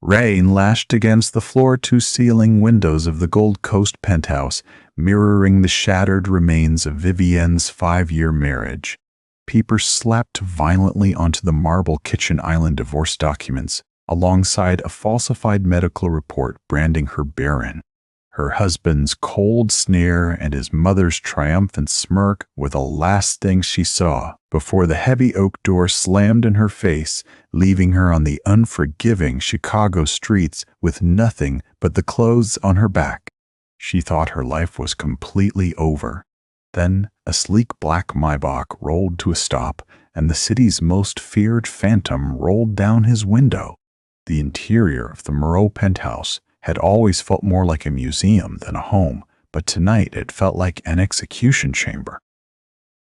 Rain lashed against the floor-to-ceiling windows of the Gold Coast penthouse, mirroring the shattered remains of Vivienne's 5-year marriage. Peepers slapped violently onto the marble kitchen island divorce documents, alongside a falsified medical report branding her barren. Her husband's cold sneer and his mother's triumphant smirk were the last things she saw before the heavy oak door slammed in her face, leaving her on the unforgiving Chicago streets with nothing but the clothes on her back. She thought her life was completely over. Then a sleek black Maybach rolled to a stop, and the city's most feared phantom rolled down his window. The interior of the Moreau penthouse had always felt more like a museum than a home, but tonight it felt like an execution chamber.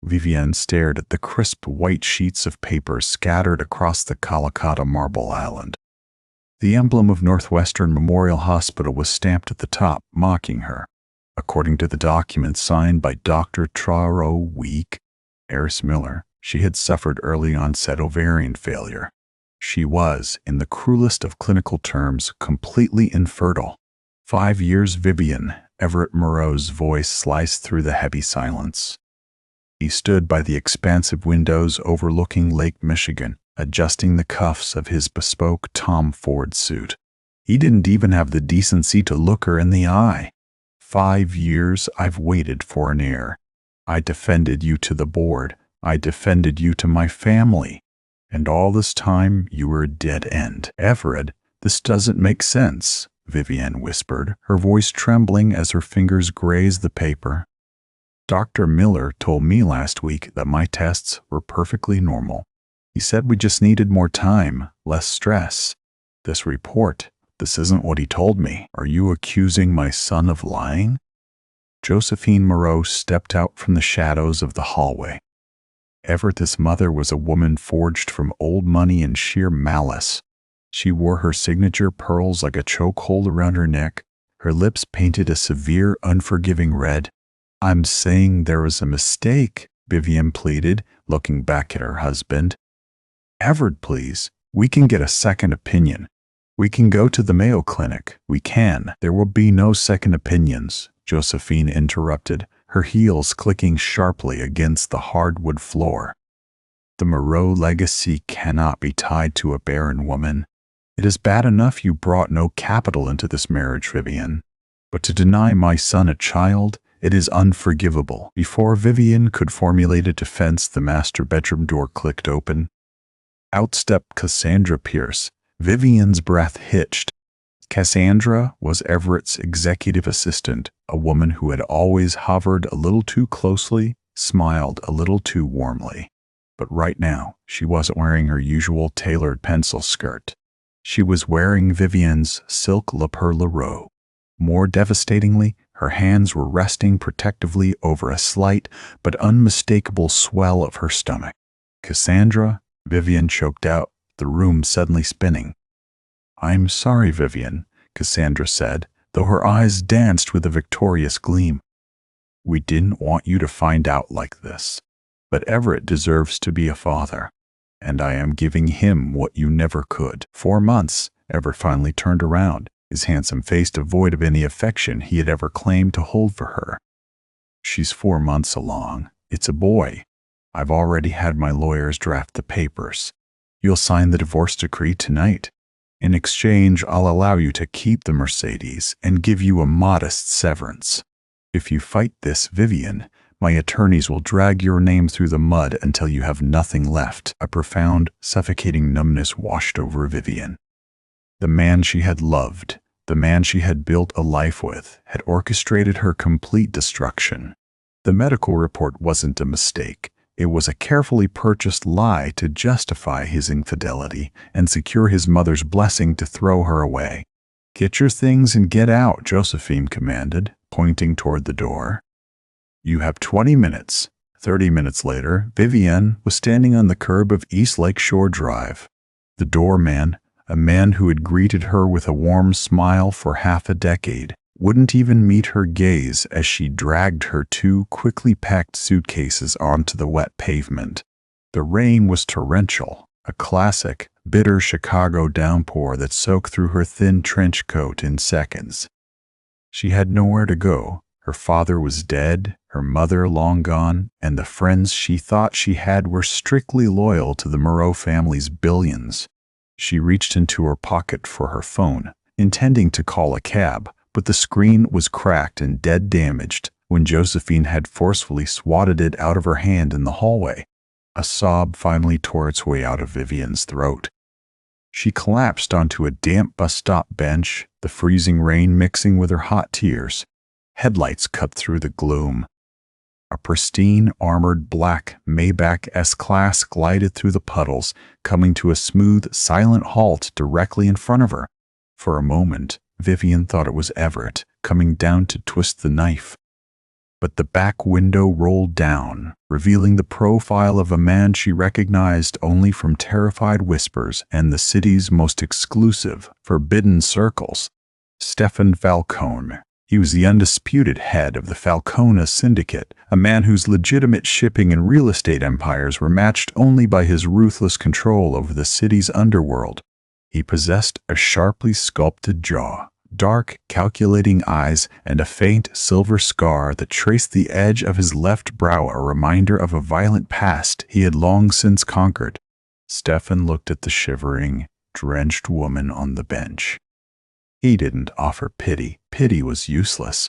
Vivienne stared at the crisp white sheets of paper scattered across the Kalikata marble island. The emblem of Northwestern Memorial Hospital was stamped at the top, mocking her. According to the document signed by Dr. Traro Week, Eris Miller, she had suffered early-onset ovarian failure. She was, in the cruelest of clinical terms, completely infertile. 5 years, Vivienne, Everett Moreau's voice sliced through the heavy silence. He stood by the expansive windows overlooking Lake Michigan, adjusting the cuffs of his bespoke Tom Ford suit. He didn't even have the decency to look her in the eye. 5 years I've waited for an heir. I defended you to the board. I defended you to my family. And all this time, you were a dead end. Everett, this doesn't make sense, Vivienne whispered, her voice trembling as her fingers grazed the paper. Dr. Miller told me last week that my tests were perfectly normal. He said we just needed more time, less stress. This report, this isn't what he told me. Are you accusing my son of lying? Josephine Moreau stepped out from the shadows of the hallway. Everett's mother was a woman forged from old money and sheer malice. She wore her signature pearls like a chokehold around her neck, her lips painted a severe, unforgiving red. I'm saying there was a mistake, Vivienne pleaded, looking back at her husband. Everett, please, we can get a second opinion. We can go to the Mayo Clinic. We can. There will be no second opinions, Josephine interrupted, her heels clicking sharply against the hardwood floor. The Moreau legacy cannot be tied to a barren woman. It is bad enough you brought no capital into this marriage, Vivienne. But to deny my son a child, it is unforgivable. Before Vivienne could formulate a defense, the master bedroom door clicked open. Out stepped Cassandra Pierce. Vivienne's breath hitched. Cassandra was Everett's executive assistant, a woman who had always hovered a little too closely, smiled a little too warmly. But right now, she wasn't wearing her usual tailored pencil skirt. She was wearing Vivienne's silk La Perle robe. More devastatingly, her hands were resting protectively over a slight but unmistakable swell of her stomach. Cassandra, Vivienne choked out, the room suddenly spinning. I'm sorry, Vivienne, Cassandra said, though her eyes danced with a victorious gleam. We didn't want you to find out like this. But Everett deserves to be a father, and I am giving him what you never could. 4 months, Everett finally turned around, his handsome face devoid of any affection he had ever claimed to hold for her. She's 4 months along. It's a boy. I've already had my lawyers draft the papers. You'll sign the divorce decree tonight. In exchange, I'll allow you to keep the Mercedes and give you a modest severance. If you fight this, Vivienne, my attorneys will drag your name through the mud until you have nothing left. A profound, suffocating numbness washed over Vivienne. The man she had loved, the man she had built a life with, had orchestrated her complete destruction. The medical report wasn't a mistake. It was a carefully purchased lie to justify his infidelity and secure his mother's blessing to throw her away. Get your things and get out, Josephine commanded, pointing toward the door. You have 20 minutes. 30 minutes later, Vivienne was standing on the curb of East Lake Shore Drive. The doorman, a man who had greeted her with a warm smile for half a decade, wouldn't even meet her gaze as she dragged her 2 quickly packed suitcases onto the wet pavement. The rain was torrential, a classic, bitter Chicago downpour that soaked through her thin trench coat in seconds. She had nowhere to go. Her father was dead, her mother long gone, and the friends she thought she had were strictly loyal to the Moreau family's billions. She reached into her pocket for her phone, intending to call a cab, but the screen was cracked and dead damaged when Josephine had forcefully swatted it out of her hand in the hallway. A sob finally tore its way out of Vivienne's throat. She collapsed onto a damp bus stop bench, the freezing rain mixing with her hot tears. Headlights cut through the gloom. A pristine, armored black Maybach S-Class glided through the puddles, coming to a smooth, silent halt directly in front of her. For a moment, Vivienne thought it was Everett, coming down to twist the knife. But the back window rolled down, revealing the profile of a man she recognized only from terrified whispers and the city's most exclusive, forbidden circles. Stefan Falcone. He was the undisputed head of the Falcone syndicate, a man whose legitimate shipping and real estate empires were matched only by his ruthless control over the city's underworld. He possessed a sharply sculpted jaw, dark, calculating eyes, and a faint silver scar that traced the edge of his left brow, a reminder of a violent past he had long since conquered. Stefan looked at the shivering, drenched woman on the bench. He didn't offer pity. Pity was useless.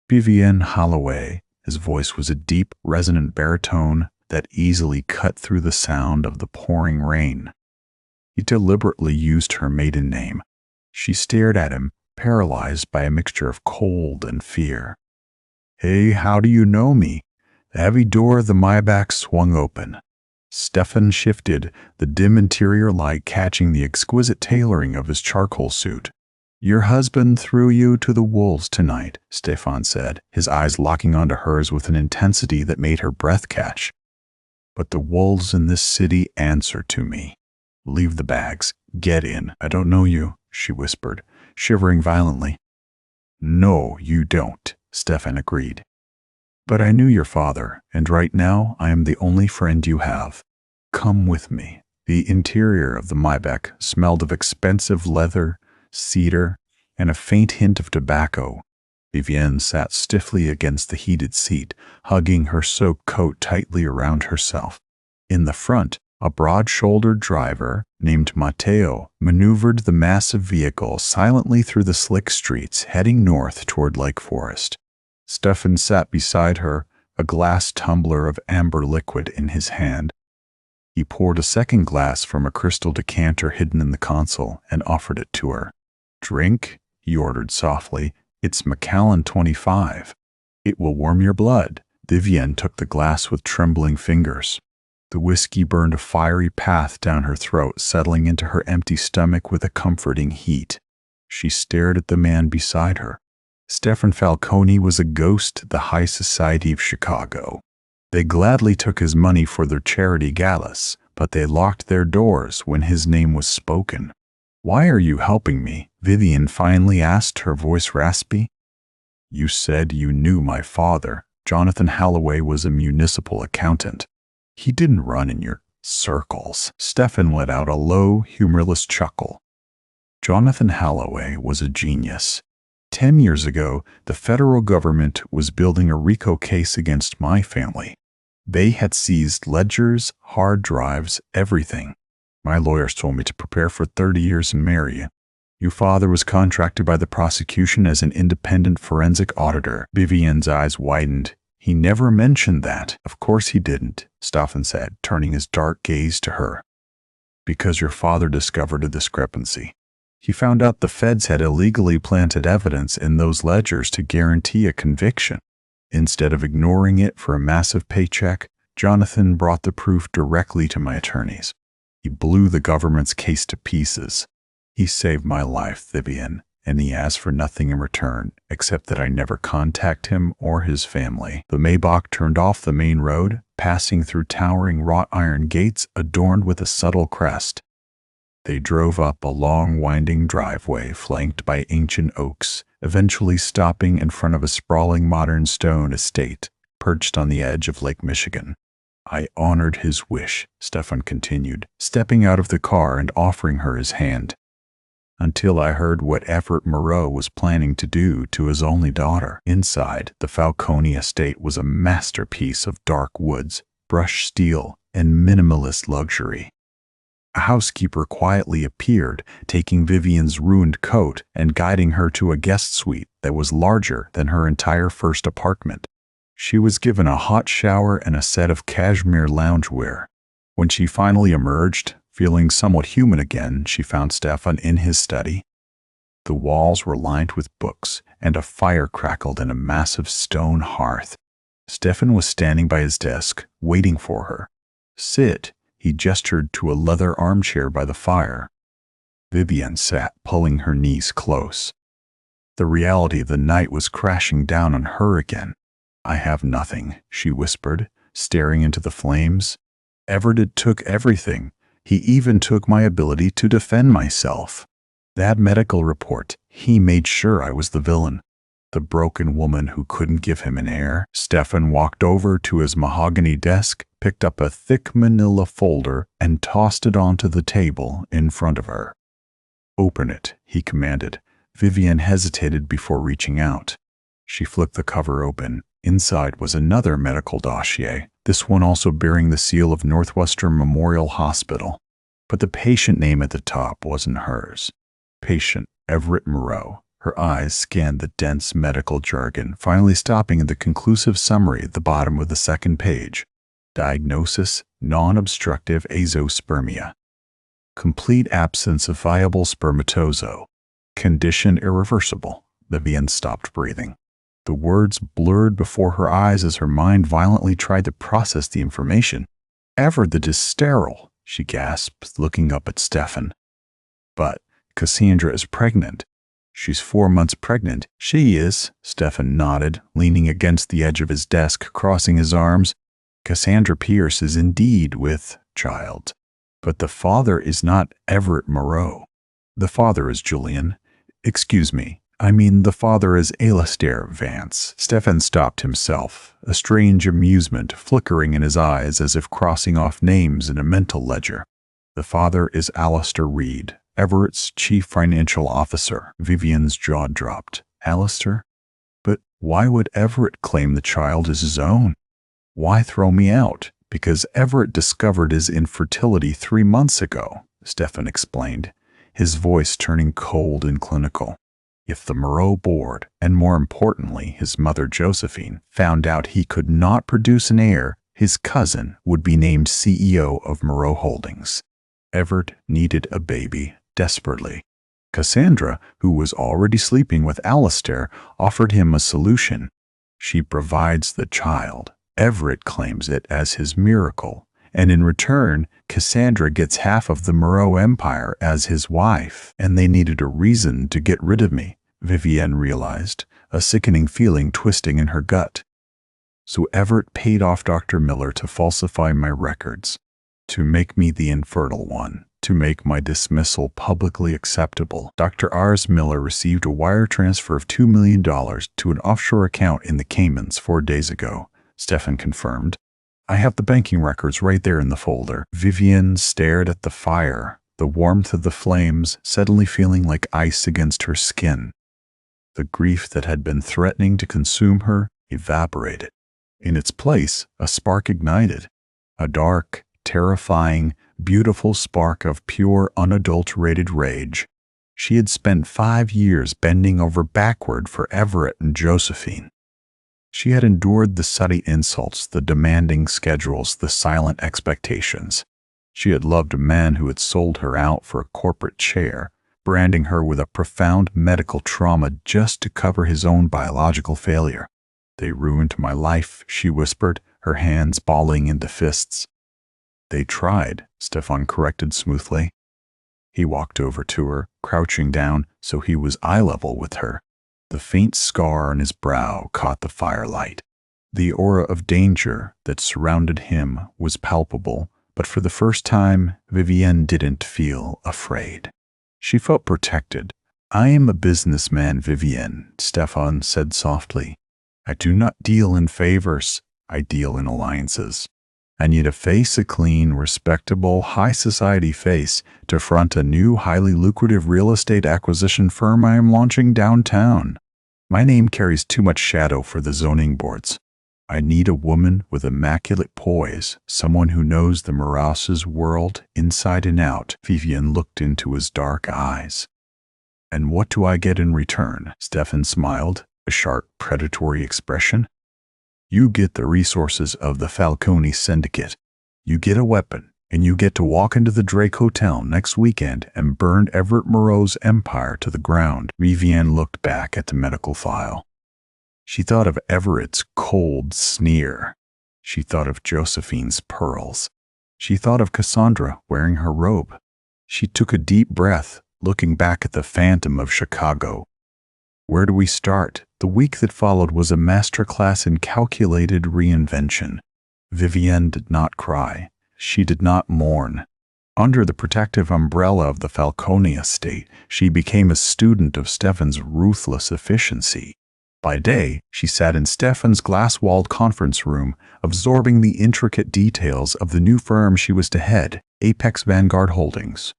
Vivienne Holloway. His voice was a deep, resonant baritone that easily cut through the sound of the pouring rain. He deliberately used her maiden name. She stared at him, paralyzed by a mixture of cold and fear. "Hey, how do you know me?" The heavy door of the Maybach swung open. Stefan shifted, the dim interior light catching the exquisite tailoring of his charcoal suit. "Your husband threw you to the wolves tonight," Stefan said, his eyes locking onto hers with an intensity that made her breath catch. "But the wolves in this city answer to me. Leave the bags. Get in. I don't know you," she whispered, shivering violently. "No, you don't," Stefan agreed. "But I knew your father, and right now I am the only friend you have. Come with me." The interior of the Maybach smelled of expensive leather, cedar, and a faint hint of tobacco. Vivienne sat stiffly against the heated seat, hugging her soaked coat tightly around herself. In the front, a broad-shouldered driver named Matteo maneuvered the massive vehicle silently through the slick streets, heading north toward Lake Forest. Stefan sat beside her, a glass tumbler of amber liquid in his hand. He poured a second glass from a crystal decanter hidden in the console and offered it to her. "Drink," he ordered softly. "It's Macallan 25. It will warm your blood." Vivienne took the glass with trembling fingers. The whiskey burned a fiery path down her throat, settling into her empty stomach with a comforting heat. She stared at the man beside her. Stefan Falcone was a ghost of the high society of Chicago. They gladly took his money for their charity galas, but they locked their doors when his name was spoken. "Why are you helping me?" Vivienne finally asked, her voice raspy. "You said you knew my father." Jonathan Holloway was a municipal accountant. "He didn't run in your circles." Stefan let out a low, humorless chuckle. Jonathan Holloway was a genius. 10 years ago, the federal government was building a RICO case against my family. They had seized ledgers, hard drives, everything. My lawyers told me to prepare for 30 years and marry you. Your father was contracted by the prosecution as an independent forensic auditor. Vivienne's eyes widened. "He never mentioned that." "Of course he didn't," Stefan said, turning his dark gaze to her. "Because your father discovered a discrepancy. He found out the feds had illegally planted evidence in those ledgers to guarantee a conviction. Instead of ignoring it for a massive paycheck, Jonathan brought the proof directly to my attorneys. He blew the government's case to pieces. He saved my life, Vivienne, and he asked for nothing in return, except that I never contact him or his family." The Maybach turned off the main road, passing through towering wrought iron gates adorned with a subtle crest. They drove up a long, winding driveway flanked by ancient oaks, eventually stopping in front of a sprawling modern stone estate perched on the edge of Lake Michigan. I honored his wish, Stefan continued, stepping out of the car and offering her his hand. Until I heard what Everett Moreau was planning to do to his only daughter. Inside, the Falcone estate was a masterpiece of dark woods, brushed steel, and minimalist luxury. A housekeeper quietly appeared, taking Vivienne's ruined coat and guiding her to a guest suite that was larger than her entire first apartment. She was given a hot shower and a set of cashmere loungewear. When she finally emerged, feeling somewhat human again, she found Stefan in his study. The walls were lined with books, and a fire crackled in a massive stone hearth. Stefan was standing by his desk, waiting for her. "Sit," he gestured to a leather armchair by the fire. Vivienne sat, pulling her knees close. The reality of the night was crashing down on her again. "I have nothing," she whispered, staring into the flames. "Everett took everything. He even took my ability to defend myself. That medical report, he made sure I was the villain. The broken woman who couldn't give him an heir." Stefan walked over to his mahogany desk, picked up a thick manila folder, and tossed it onto the table in front of her. "Open it," he commanded. Vivienne hesitated before reaching out. She flipped the cover open. Inside was another medical dossier, this one also bearing the seal of Northwestern Memorial Hospital. But the patient name at the top wasn't hers. Patient Everett Moreau. Her eyes scanned the dense medical jargon, finally stopping at the conclusive summary at the bottom of the second page. Diagnosis: non-obstructive azoospermia. Complete absence of viable spermatozoa. Condition irreversible. Vivienne stopped breathing. The words blurred before her eyes as her mind violently tried to process the information. "Everett is sterile," she gasped, looking up at Stefan. "But Cassandra is pregnant." "She's 4 months pregnant." "She is," Stefan nodded, leaning against the edge of his desk, crossing his arms. "Cassandra Pierce is indeed with child. But the father is not Everett Moreau. The father is Julian. Excuse me. I mean, the father is Alastair Vance." Stefan stopped himself, a strange amusement flickering in his eyes as if crossing off names in a mental ledger. "The father is Alastair Reed, Everett's chief financial officer." Vivienne's jaw dropped. "Alastair? But why would Everett claim the child as his own? Why throw me out?" "Because Everett discovered his infertility 3 months ago," Stefan explained, his voice turning cold and clinical. "If the Moreau board, and more importantly his mother Josephine, found out he could not produce an heir, his cousin would be named CEO of Moreau Holdings. Everett needed a baby desperately. Cassandra, who was already sleeping with Alastair, offered him a solution. She provides the child. Everett claims it as his miracle, and in return, Cassandra gets half of the Moreau empire as his wife, and they needed a reason to get rid of me," Vivienne realized, a sickening feeling twisting in her gut. "So Everett paid off Dr. Miller to falsify my records, to make me the infertile one, to make my dismissal publicly acceptable. Dr. Ars Miller received a wire transfer of $2 million to an offshore account in the Caymans 4 days ago," Stefan confirmed. "I have the banking records right there in the folder." Vivienne stared at the fire, the warmth of the flames suddenly feeling like ice against her skin. The grief that had been threatening to consume her evaporated. In its place, a spark ignited. A dark, terrifying, beautiful spark of pure, unadulterated rage. She had spent 5 years bending over backward for Everett and Josephine. She had endured the subtle insults, the demanding schedules, the silent expectations. She had loved a man who had sold her out for a corporate chair, branding her with a profound medical trauma just to cover his own biological failure. "They ruined my life," she whispered, her hands balling into fists. "They tried," Stefan corrected smoothly. He walked over to her, crouching down so he was eye level with her. The faint scar on his brow caught the firelight. The aura of danger that surrounded him was palpable, but for the first time, Vivienne didn't feel afraid. She felt protected. "I am a businessman, Vivienne," Stefan said softly. "I do not deal in favors. I deal in alliances. I need a clean, respectable, high society face to front a new, highly lucrative real estate acquisition firm I am launching downtown. My name carries too much shadow for the zoning boards. I need a woman with immaculate poise, someone who knows the Moras's world inside and out. Vivienne looked into his dark eyes. And what do I get in return? Stefan smiled, a sharp, predatory expression. You get the resources of the Falcone syndicate. You get a weapon, and you get to walk into the Drake Hotel next weekend and burn Everett Moreau's empire to the ground. Vivienne looked back at the medical file. She thought of Everett's cold sneer. She thought of Josephine's pearls. She thought of Cassandra wearing her robe. She took a deep breath, looking back at the phantom of Chicago. Where do we start? The week that followed was a masterclass in calculated reinvention. Vivienne did not cry. She did not mourn. Under the protective umbrella of the Falcone estate, she became a student of Stefan's ruthless efficiency. By day, she sat in Stefan's glass-walled conference room, absorbing the intricate details of the new firm she was to head, Apex Vanguard Holdings.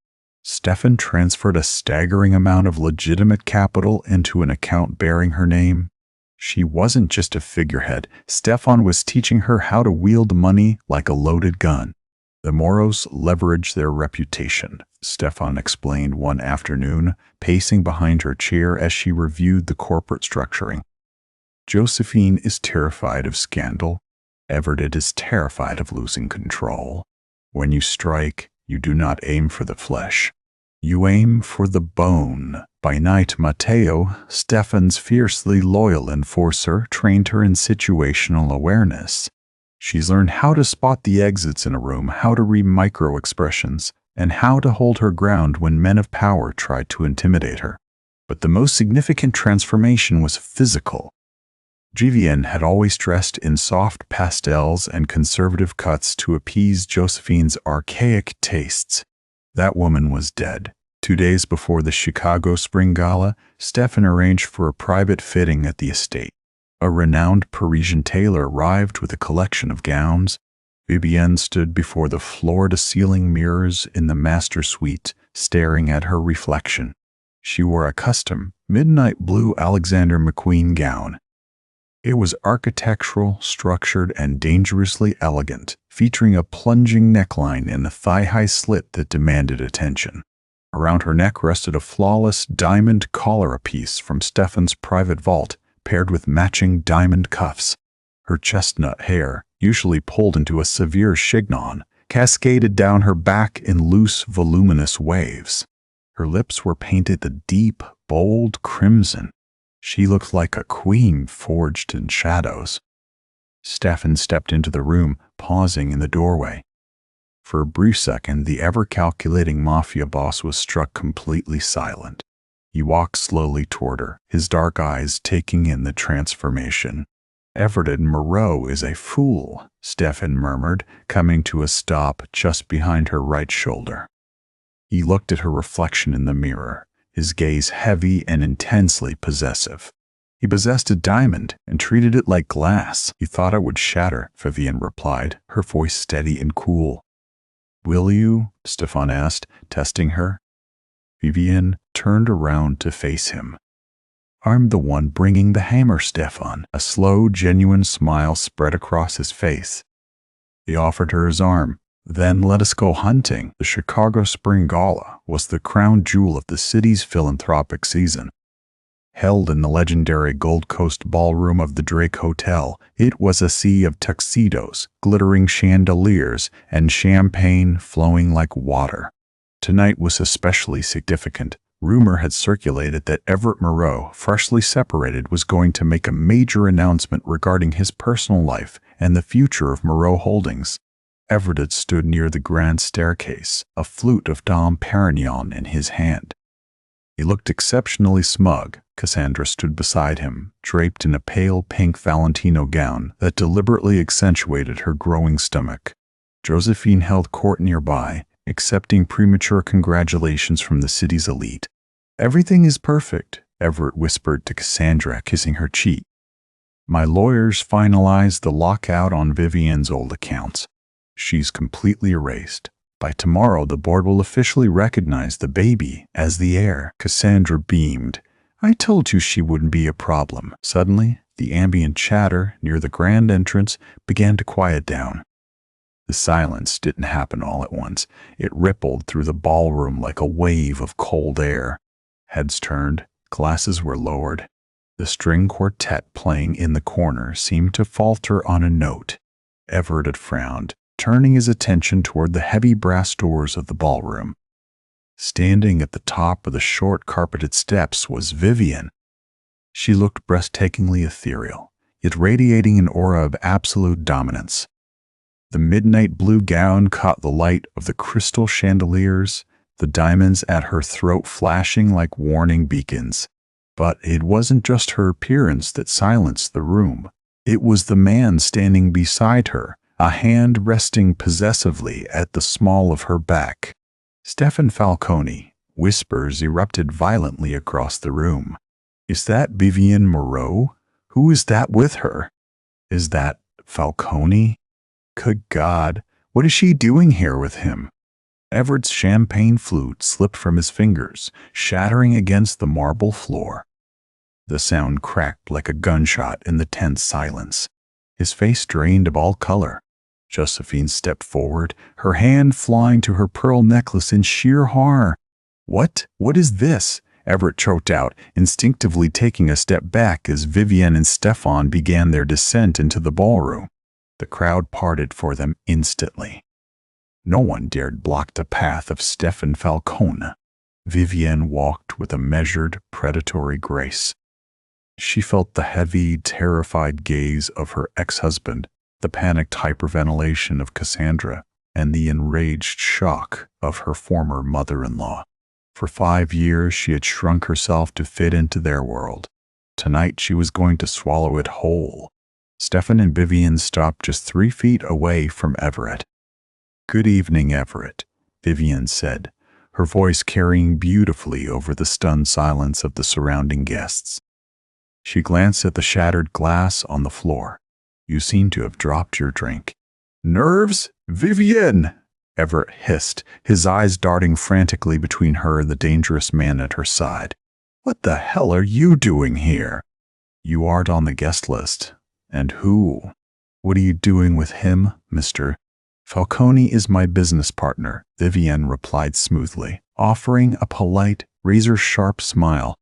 Stefan transferred a staggering amount of legitimate capital into an account bearing her name. She wasn't just a figurehead. Stefan was teaching her how to wield money like a loaded gun. The Moros leveraged their reputation, Stefan explained one afternoon, pacing behind her chair as she reviewed the corporate structuring. Josephine is terrified of scandal. Everett is terrified of losing control. When you strike, you do not aim for the flesh. You aim for the bone. By night, Matteo, Stefan's fiercely loyal enforcer, trained her in situational awareness. She's learned how to spot the exits in a room, how to read micro-expressions, and how to hold her ground when men of power tried to intimidate her. But the most significant transformation was physical. Vivienne had always dressed in soft pastels and conservative cuts to appease Josephine's archaic tastes. That woman was dead. 2 days before the Chicago Spring Gala, Stefan arranged for a private fitting at the estate. A renowned Parisian tailor arrived with a collection of gowns. Vivienne stood before the floor-to-ceiling mirrors in the master suite, staring at her reflection. She wore a custom, midnight blue Alexander McQueen gown. It was architectural, structured, and dangerously elegant, featuring a plunging neckline and a thigh-high slit that demanded attention. Around her neck rested a flawless diamond collar piece from Stefan's private vault, paired with matching diamond cuffs. Her chestnut hair, usually pulled into a severe chignon, cascaded down her back in loose, voluminous waves. Her lips were painted a deep, bold crimson. She looked like a queen forged in shadows. Stefan stepped into the room, pausing in the doorway. For a brief second, the ever-calculating Mafia boss was struck completely silent. He walked slowly toward her, his dark eyes taking in the transformation. Everett Moreau is a fool, Stefan murmured, coming to a stop just behind her right shoulder. He looked at her reflection in the mirror, his gaze heavy and intensely possessive. He possessed a diamond and treated it like glass. He thought it would shatter, Vivienne replied, her voice steady and cool. Will you? Stefan asked, testing her. Vivienne turned around to face him. I'm the one bringing the hammer, Stefan. A slow, genuine smile spread across his face. He offered her his arm. Then let us go hunting. The Chicago Spring Gala was the crown jewel of the city's philanthropic season. Held in the legendary Gold Coast ballroom of the Drake Hotel, it was a sea of tuxedos, glittering chandeliers, and champagne flowing like water. Tonight was especially significant. Rumor had circulated that Everett Moreau, freshly separated, was going to make a major announcement regarding his personal life and the future of Moreau Holdings. Everett stood near the grand staircase, a flute of Dom Perignon in his hand. He looked exceptionally smug. Cassandra stood beside him, draped in a pale pink Valentino gown that deliberately accentuated her growing stomach. Josephine held court nearby, accepting premature congratulations from the city's elite. Everything is perfect, Everett whispered to Cassandra, kissing her cheek. My lawyers finalized the lockout on Vivienne's old accounts. She's completely erased. By tomorrow, the board will officially recognize the baby as the heir." Cassandra beamed. "I told you she wouldn't be a problem." Suddenly, the ambient chatter near the grand entrance began to quiet down. The silence didn't happen all at once. It rippled through the ballroom like a wave of cold air. Heads turned, glasses were lowered. The string quartet playing in the corner seemed to falter on a note. Everett had frowned, turning his attention toward the heavy brass doors of the ballroom. Standing at the top of the short carpeted steps was Vivienne. She looked breathtakingly ethereal, yet radiating an aura of absolute dominance. The midnight blue gown caught the light of the crystal chandeliers, the diamonds at her throat flashing like warning beacons. But it wasn't just her appearance that silenced the room. It was the man standing beside her, a hand resting possessively at the small of her back. "Stefan Falcone." Whispers erupted violently across the room. "Is that Vivienne Moreau? Who is that with her? Is that Falcone? Good God, what is she doing here with him?" Everett's champagne flute slipped from his fingers, shattering against the marble floor. The sound cracked like a gunshot in the tense silence. His face drained of all color. Josephine stepped forward, her hand flying to her pearl necklace in sheer horror. What is this?" Everett choked out, instinctively taking a step back as Vivienne and Stefan began their descent into the ballroom. The crowd parted for them instantly. No one dared block the path of Stefan Falcone. Vivienne walked with a measured, predatory grace. She felt the heavy, terrified gaze of her ex-husband, the panicked hyperventilation of Cassandra, and the enraged shock of her former mother-in-law. For 5 years, she had shrunk herself to fit into their world. Tonight, she was going to swallow it whole. Stefan and Vivienne stopped just 3 feet away from Everett. "Good evening, Everett," Vivienne said, her voice carrying beautifully over the stunned silence of the surrounding guests. She glanced at the shattered glass on the floor. "You seem to have dropped your drink." "Nerves? Vivienne!" Everett hissed, his eyes darting frantically between her and the dangerous man at her side. "What the hell are you doing here?" "You aren't on the guest list." "And who? What are you doing with him, Mr. Falcone is my business partner," Vivienne replied smoothly, offering a polite, razor-sharp smile.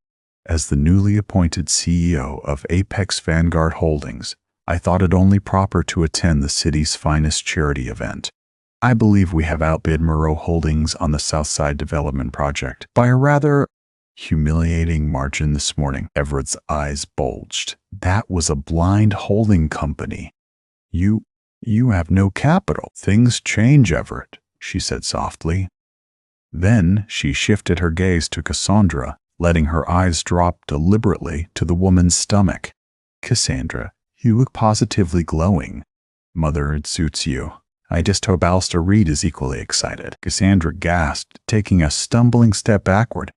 "As the newly appointed CEO of Apex Vanguard Holdings, I thought it only proper to attend the city's finest charity event. I believe we have outbid Moreau Holdings on the Southside Development Project by a rather humiliating margin this morning." Everett's eyes bulged. "That was a blind holding company. You have no capital." "Things change, Everett," she said softly. Then she shifted her gaze to Cassandra, letting her eyes drop deliberately to the woman's stomach. "Cassandra, you look positively glowing." "Mother, it suits you. I just hope Alistair Reed is equally excited." Cassandra gasped, taking a stumbling step backward.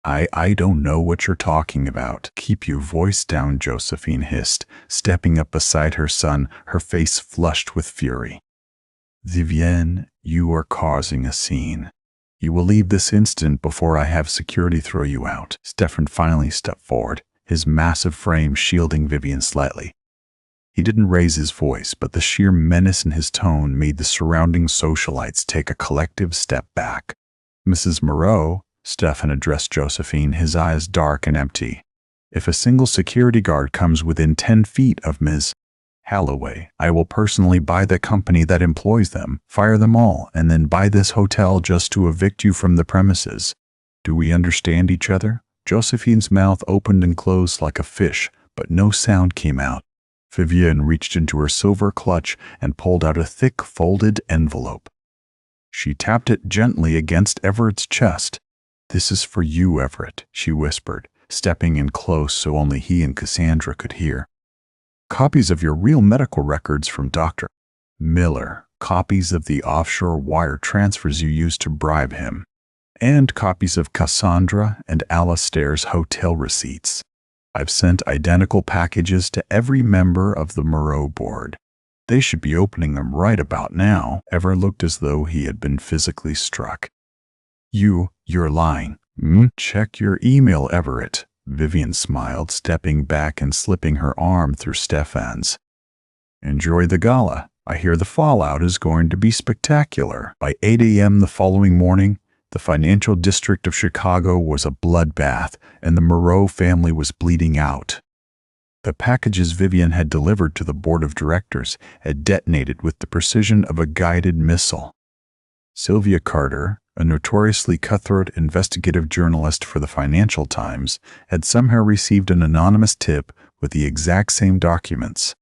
I don't know what you're talking about." "Keep your voice down," Josephine hissed, stepping up beside her son, her face flushed with fury. "Vivienne, you are causing a scene. You will leave this instant before I have security throw you out." Stefan finally stepped forward, his massive frame shielding Vivienne slightly. He didn't raise his voice, but the sheer menace in his tone made the surrounding socialites take a collective step back. "Mrs. Moreau," Stefan addressed Josephine, his eyes dark and empty. "If a single security guard comes within 10 feet of Ms. Holloway, I will personally buy the company that employs them, fire them all, and then buy this hotel just to evict you from the premises. Do we understand each other?" Josephine's mouth opened and closed like a fish, but no sound came out. Vivienne reached into her silver clutch and pulled out a thick, folded envelope. She tapped it gently against Everett's chest. "This is for you, Everett," she whispered, stepping in close so only he and Cassandra could hear. "Copies of your real medical records from Dr. Miller, copies of the offshore wire transfers you used to bribe him, and copies of Cassandra and Alistair's hotel receipts. I've sent identical packages to every member of the Moreau board. They should be opening them right about now. Everett looked as though he had been physically struck. You're lying. Check your email, Everett. Vivienne smiled, stepping back and slipping her arm through Stefan's. Enjoy the gala. I hear the fallout is going to be spectacular. By 8 a.m. the following morning, the financial district of Chicago was a bloodbath, and the Moreau family was bleeding out. The packages Vivienne had delivered to the board of directors had detonated with the precision of a guided missile. Sylvia Carter, a notoriously cutthroat investigative journalist for the Financial Times, had somehow received an anonymous tip with the exact same documents.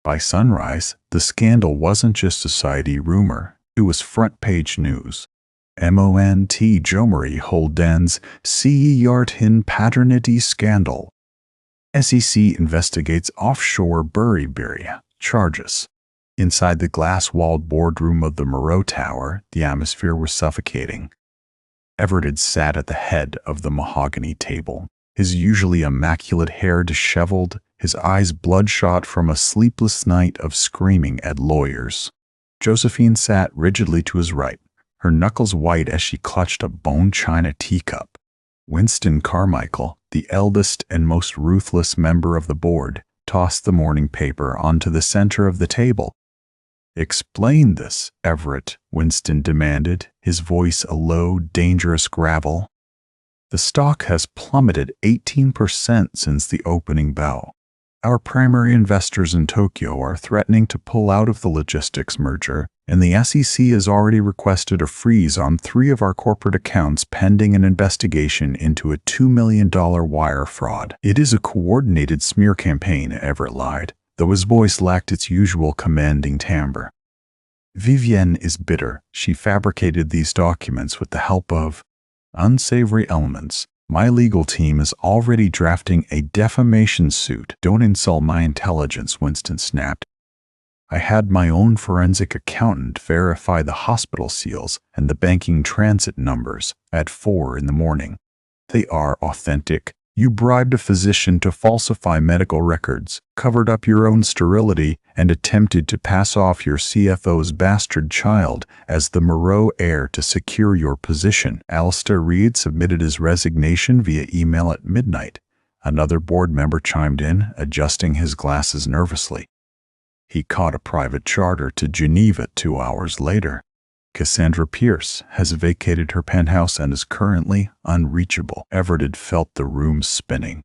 By sunrise, the scandal wasn't just a society rumor, it was front-page news. Mont Jomery Holden's Yartin paternity scandal. SEC investigates offshore Burberry charges. Inside the glass-walled boardroom of the Moreau Tower, the atmosphere was suffocating. Everett had sat at the head of the mahogany table, his usually immaculate hair disheveled, his eyes bloodshot from a sleepless night of screaming at lawyers. Josephine sat rigidly to his right, her knuckles white as she clutched a bone china teacup. Winston Carmichael, the eldest and most ruthless member of the board, tossed the morning paper onto the center of the table. "Explain this, Everett," Winston demanded, his voice a low, dangerous gravel. "The stock has plummeted 18% since the opening bell. Our primary investors in Tokyo are threatening to pull out of the logistics merger, and the SEC has already requested a freeze on 3 of our corporate accounts pending an investigation into a $2 million wire fraud. It is a coordinated smear campaign," Everett lied, though his voice lacked its usual commanding timbre. "Vivienne is bitter. She fabricated these documents with the help of unsavory elements. My legal team is already drafting a defamation suit." "Don't insult my intelligence," Winston snapped. "I had my own forensic accountant verify the hospital seals and the banking transit numbers at 4 in the morning. They are authentic. You bribed a physician to falsify medical records, covered up your own sterility, and attempted to pass off your CFO's bastard child as the Moreau heir to secure your position." Alistair Reed submitted his resignation via email at midnight. Another board member chimed in, adjusting his glasses nervously. He caught a private charter to Geneva 2 hours later. Cassandra Pierce has vacated her penthouse and is currently unreachable. Everett had felt the room spinning.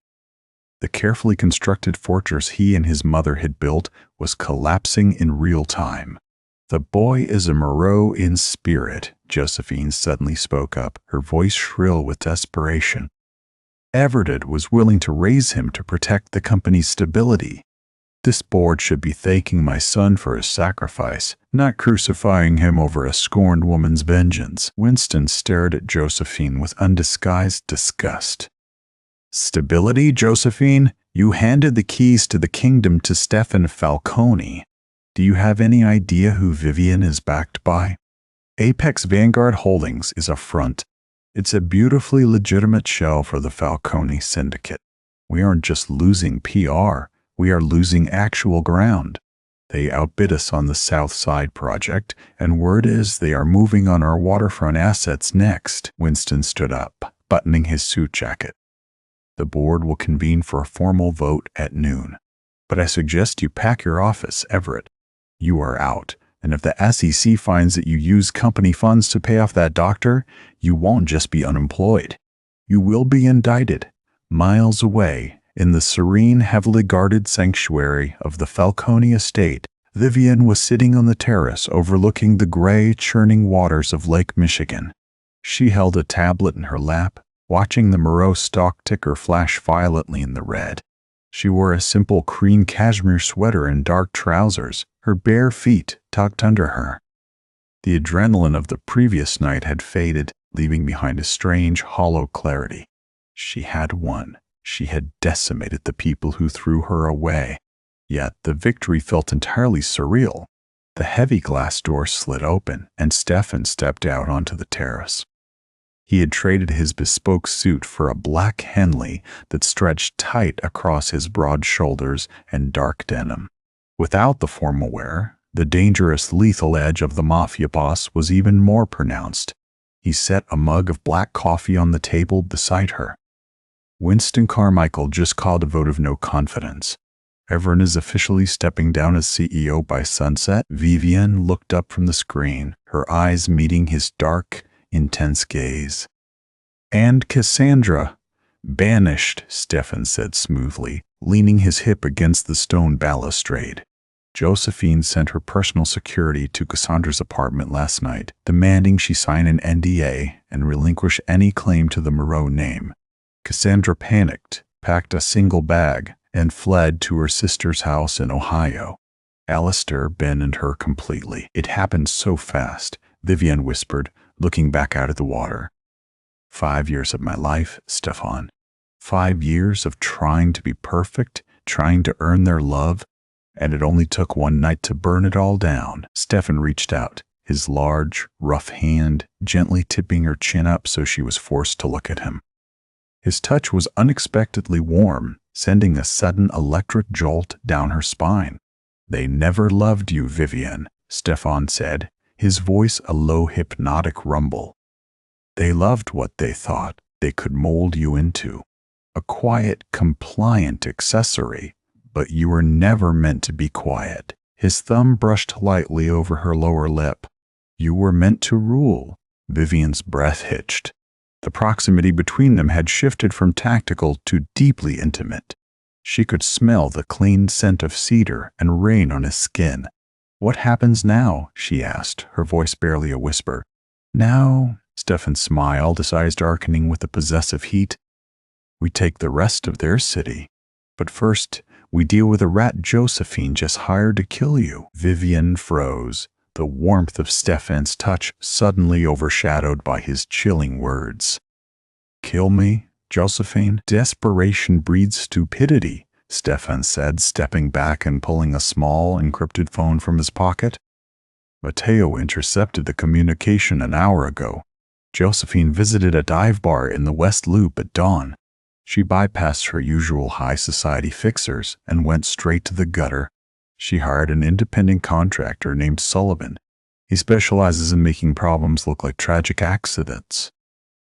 The carefully constructed fortress he and his mother had built was collapsing in real time. "The boy is a Moreau in spirit," Josephine suddenly spoke up, her voice shrill with desperation. "Everett was willing to raise him to protect the company's stability. This board should be thanking my son for his sacrifice, not crucifying him over a scorned woman's vengeance." Winston stared at Josephine with undisguised disgust. "Stability, Josephine? You handed the keys to the kingdom to Stefan Falcone. Do you have any idea who Vivienne is backed by? Apex Vanguard Holdings is a front. It's a beautifully legitimate shell for the Falcone syndicate. We aren't just losing PR. We are losing actual ground. They outbid us on the South Side project, and word is they are moving on our waterfront assets next." Winston stood up, buttoning his suit jacket. "The board will convene for a formal vote at noon. But I suggest you pack your office, Everett. You are out, and if the SEC finds that you used company funds to pay off that doctor, you won't just be unemployed. You will be indicted." Miles away, in the serene, heavily guarded sanctuary of the Falcone estate, Vivienne was sitting on the terrace overlooking the gray, churning waters of Lake Michigan. She held a tablet in her lap, watching the Moreau stock ticker flash violently in the red. She wore a simple cream cashmere sweater and dark trousers, her bare feet tucked under her. The adrenaline of the previous night had faded, leaving behind a strange, hollow clarity. She had won. She had decimated the people who threw her away. Yet the victory felt entirely surreal. The heavy glass door slid open, and Stefan stepped out onto the terrace. He had traded his bespoke suit for a black Henley that stretched tight across his broad shoulders and dark denim. Without the formal wear, The dangerous, lethal edge of the Mafia boss was even more pronounced. He set a mug of black coffee on the table beside her. Winston Carmichael just called a vote of no confidence. Everyone is officially stepping down as CEO by sunset. Vivienne looked up from the screen, her eyes meeting his dark, intense gaze. And Cassandra, banished, Stefan said smoothly, leaning his hip against the stone balustrade. Josephine sent her personal security to Cassandra's apartment last night, demanding she sign an NDA and relinquish any claim to the Moreau name. Cassandra panicked, packed a single bag, and fled to her sister's house in Ohio. Alistair abandoned her completely. It happened so fast, Vivienne whispered, looking back out at the water. 5 years of my life, Stefan. 5 years of trying to be perfect, trying to earn their love, and it only took one night to burn it all down. Stefan reached out, his large, rough hand gently tipping her chin up so she was forced to look at him. His touch was unexpectedly warm, sending a sudden electric jolt down her spine. They never loved you, Vivienne, Stefan said, his voice a low hypnotic rumble. They loved what they thought they could mold you into. A quiet, compliant accessory, but you were never meant to be quiet. His thumb brushed lightly over her lower lip. You were meant to rule. Vivienne's breath hitched. The proximity between them had shifted from tactical to deeply intimate. She could smell the clean scent of cedar and rain on his skin. What happens now? She asked, her voice barely a whisper. Now, Stefan smiled, his eyes darkening with a possessive heat. We take the rest of their city. But first, we deal with a rat Josephine just hired to kill you. Vivienne froze, the warmth of Stefan's touch suddenly overshadowed by his chilling words. Kill me, Josephine? Desperation breeds stupidity, Stefan said, stepping back and pulling a small, encrypted phone from his pocket. Matteo intercepted the communication an hour ago. Josephine visited a dive bar in the West Loop at dawn. She bypassed her usual high society fixers and went straight to the gutter. She hired an independent contractor named Sullivan. He specializes in making problems look like tragic accidents.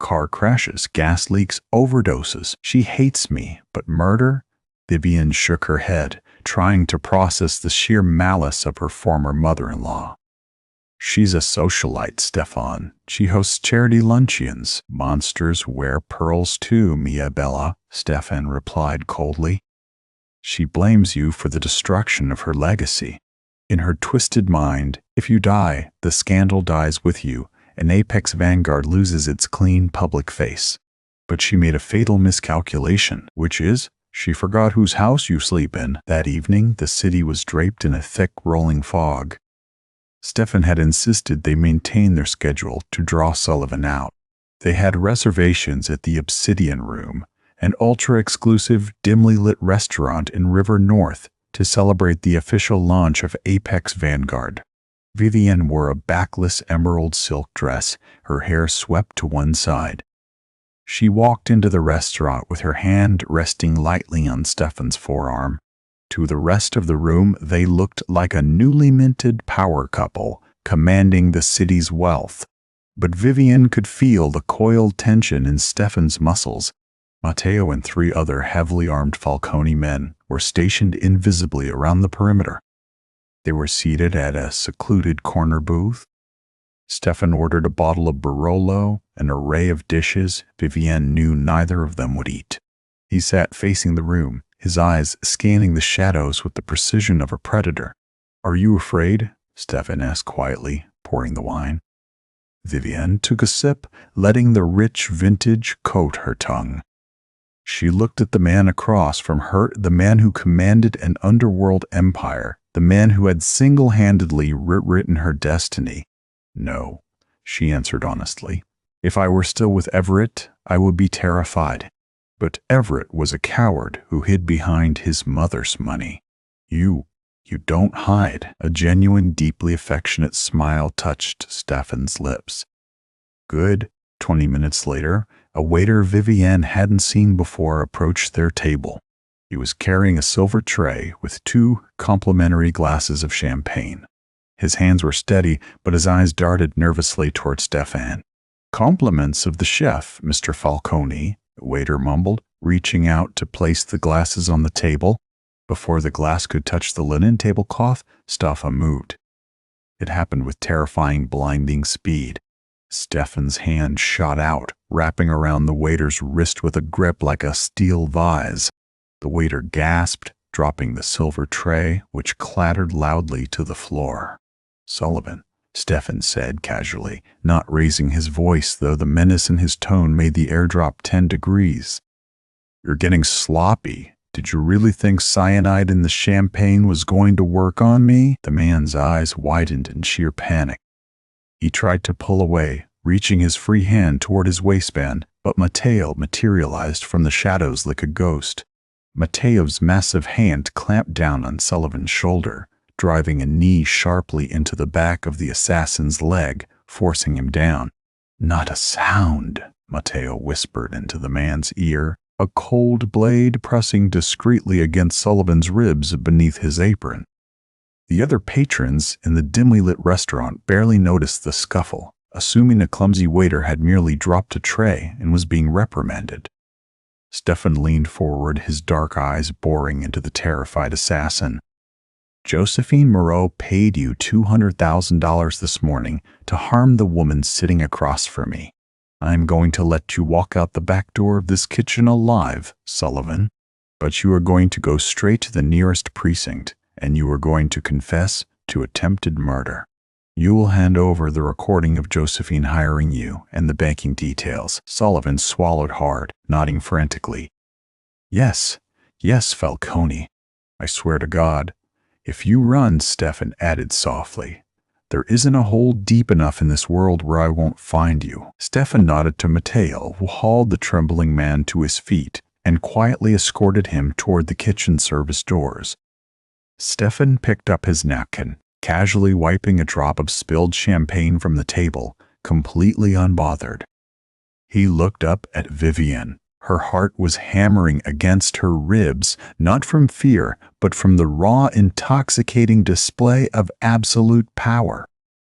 Car crashes, gas leaks, overdoses. She hates me, but murder? Vivienne shook her head, trying to process the sheer malice of her former mother-in-law. She's a socialite, Stefan. She hosts charity luncheons. Monsters wear pearls too, Mia Bella, Stefan replied coldly. She blames you for the destruction of her legacy. In her twisted mind, if you die, the scandal dies with you, and Apex Vanguard loses its clean public face. But she made a fatal miscalculation, which is, she forgot whose house you sleep in. That evening, the city was draped in a thick, rolling fog. Stefan had insisted they maintain their schedule to draw Sullivan out. They had reservations at the Obsidian Room, an ultra-exclusive, dimly lit restaurant in River North, to celebrate the official launch of Apex Vanguard. Vivienne wore a backless emerald silk dress, her hair swept to one side. She walked into the restaurant with her hand resting lightly on Stefan's forearm. To the rest of the room, they looked like a newly minted power couple, commanding the city's wealth. But Vivienne could feel the coiled tension in Stefan's muscles. Matteo and 3 other heavily armed Falcone men were stationed invisibly around the perimeter. They were seated at a secluded corner booth. Stefan ordered a bottle of Barolo, an array of dishes Vivienne knew neither of them would eat. He sat facing the room, his eyes scanning the shadows with the precision of a predator. Are you afraid? Stefan asked quietly, pouring the wine. Vivienne took a sip, letting the rich vintage coat her tongue. She looked at the man across from her, the man who commanded an underworld empire, the man who had single-handedly rewritten her destiny. No, she answered honestly. If I were still with Everett, I would be terrified. But Everett was a coward who hid behind his mother's money. You don't hide. A genuine, deeply affectionate smile touched Stefan's lips. Good. 20 minutes later, a waiter Vivienne hadn't seen before approached their table. He was carrying a silver tray with 2 complimentary glasses of champagne. His hands were steady, but his eyes darted nervously toward Stefan. "Compliments of the chef, Mr. Falcone," the waiter mumbled, reaching out to place the glasses on the table. Before the glass could touch the linen tablecloth, Stefan moved. It happened with terrifying, blinding speed. Stefan's hand shot out, wrapping around the waiter's wrist with a grip like a steel vise. The waiter gasped, dropping the silver tray, which clattered loudly to the floor. "Sullivan," Stefan said casually, not raising his voice, though the menace in his tone made the air drop 10 degrees. "You're getting sloppy. Did you really think cyanide in the champagne was going to work on me?" The man's eyes widened in sheer panic. He tried to pull away, reaching his free hand toward his waistband, but Matteo materialized from the shadows like a ghost. Matteo's massive hand clamped down on Sullivan's shoulder, driving a knee sharply into the back of the assassin's leg, forcing him down. "Not a sound," Matteo whispered into the man's ear, a cold blade pressing discreetly against Sullivan's ribs beneath his apron. The other patrons in the dimly lit restaurant barely noticed the scuffle, assuming the clumsy waiter had merely dropped a tray and was being reprimanded. Stefan leaned forward, his dark eyes boring into the terrified assassin. "Josephine Moreau paid you $200,000 this morning to harm the woman sitting across from me. I'm going to let you walk out the back door of this kitchen alive, Sullivan. But you are going to go straight to the nearest precinct, and you are going to confess to attempted murder. You will hand over the recording of Josephine hiring you and the banking details." Sullivan swallowed hard, nodding frantically. Yes, Falcone. I swear to God. If you run," Stefan added softly, "there isn't a hole deep enough in this world where I won't find you." Stefan nodded to Matteo, who hauled the trembling man to his feet and quietly escorted him toward the kitchen service doors. Stefan picked up his napkin, casually wiping a drop of spilled champagne from the table, completely unbothered. He looked up at Vivienne. Her heart was hammering against her ribs, not from fear, but from the raw, intoxicating display of absolute power.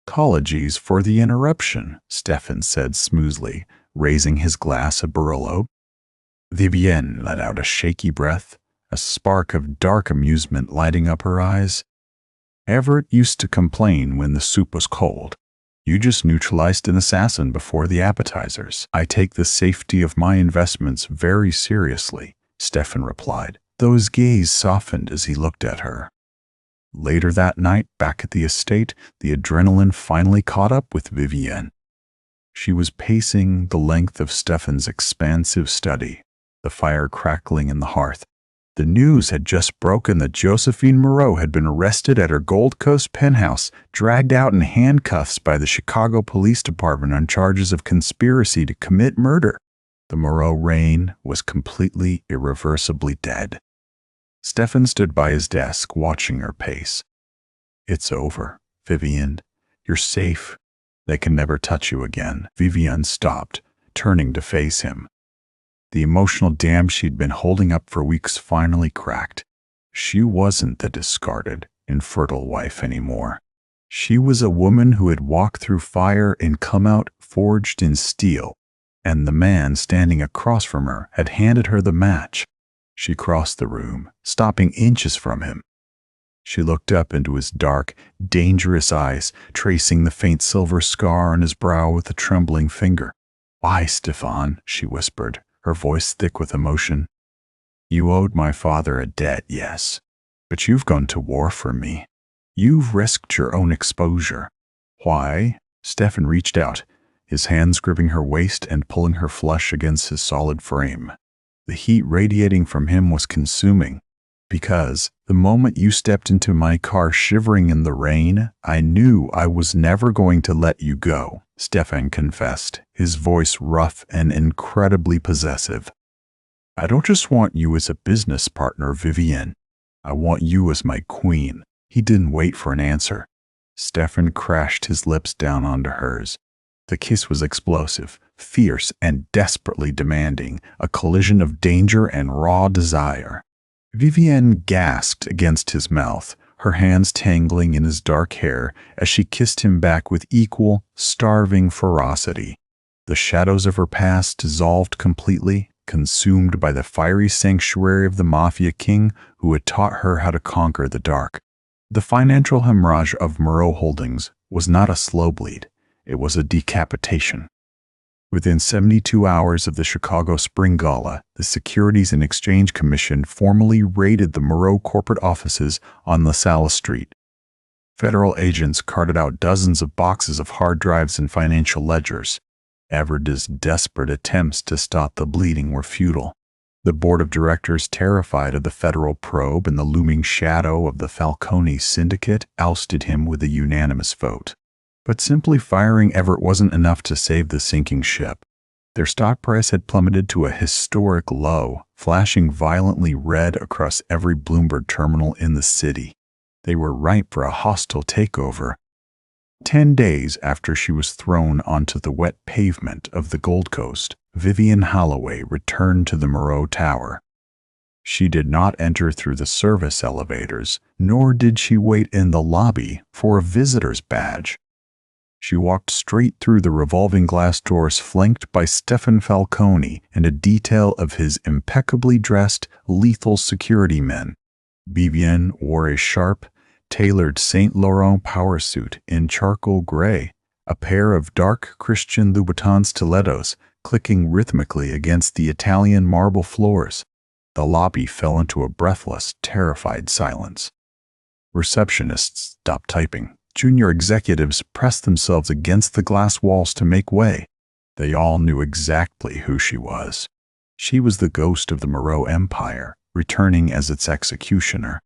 "Apologies for the interruption," Stefan said smoothly, raising his glass of Barolo. Vivienne let out a shaky breath, a spark of dark amusement lighting up her eyes. "Everett used to complain when the soup was cold. You just neutralized an assassin before the appetizers." "I take the safety of my investments very seriously," Stefan replied, though his gaze softened as he looked at her. Later that night, back at the estate, the adrenaline finally caught up with Vivienne. She was pacing the length of Stefan's expansive study, the fire crackling in the hearth. The news had just broken that Josephine Moreau had been arrested at her Gold Coast penthouse, dragged out in handcuffs by the Chicago Police Department on charges of conspiracy to commit murder. The Moreau reign was completely, irreversibly dead. Stefan stood by his desk, watching her pace. "It's over, Vivienne. You're safe. They can never touch you again." Vivienne stopped, turning to face him. The emotional dam she'd been holding up for weeks finally cracked. She wasn't the discarded, infertile wife anymore. She was a woman who had walked through fire and come out forged in steel, and the man standing across from her had handed her the match. She crossed the room, stopping inches from him. She looked up into his dark, dangerous eyes, tracing the faint silver scar on his brow with a trembling finger. "Why, Stefan?" she whispered, her voice thick with emotion. "You owed my father a debt, yes, but you've gone to war for me. You've risked your own exposure." "Why?" Stefan reached out, his hands gripping her waist and pulling her flush against his solid frame. The heat radiating from him was consuming. "Because the moment you stepped into my car shivering in the rain, I knew I was never going to let you go," Stefan confessed, his voice rough and incredibly possessive. "I don't just want you as a business partner, Vivienne. I want you as my queen." He didn't wait for an answer. Stefan crashed his lips down onto hers. The kiss was explosive, fierce, and desperately demanding, a collision of danger and raw desire. Vivienne gasped against his mouth, her hands tangling in his dark hair as she kissed him back with equal, starving ferocity. The shadows of her past dissolved completely, consumed by the fiery sanctuary of the Mafia king who had taught her how to conquer the dark. The financial hemorrhage of Moreau Holdings was not a slow bleed, it was a decapitation. Within 72 hours of the Chicago Spring Gala, the Securities and Exchange Commission formally raided the Moreau corporate offices on LaSalle Street. Federal agents carted out dozens of boxes of hard drives and financial ledgers. Everett's desperate attempts to stop the bleeding were futile. The board of directors, terrified of the federal probe and the looming shadow of the Falcone syndicate, ousted him with a unanimous vote. But simply firing Everett wasn't enough to save the sinking ship. Their stock price had plummeted to a historic low, flashing violently red across every Bloomberg terminal in the city. They were ripe for a hostile takeover. 10 days after she was thrown onto the wet pavement of the Gold Coast, Vivienne Holloway returned to the Moreau Tower. She did not enter through the service elevators, nor did she wait in the lobby for a visitor's badge. She walked straight through the revolving glass doors flanked by Stefan Falcone and a detail of his impeccably dressed, lethal security men. Vivienne wore a sharp, tailored Saint Laurent power suit in charcoal gray, a pair of dark Christian Louboutin stilettos clicking rhythmically against the Italian marble floors. The lobby fell into a breathless, terrified silence. Receptionists stopped typing. Junior executives pressed themselves against the glass walls to make way. They all knew exactly who she was. She was the ghost of the Moreau Empire, returning as its executioner.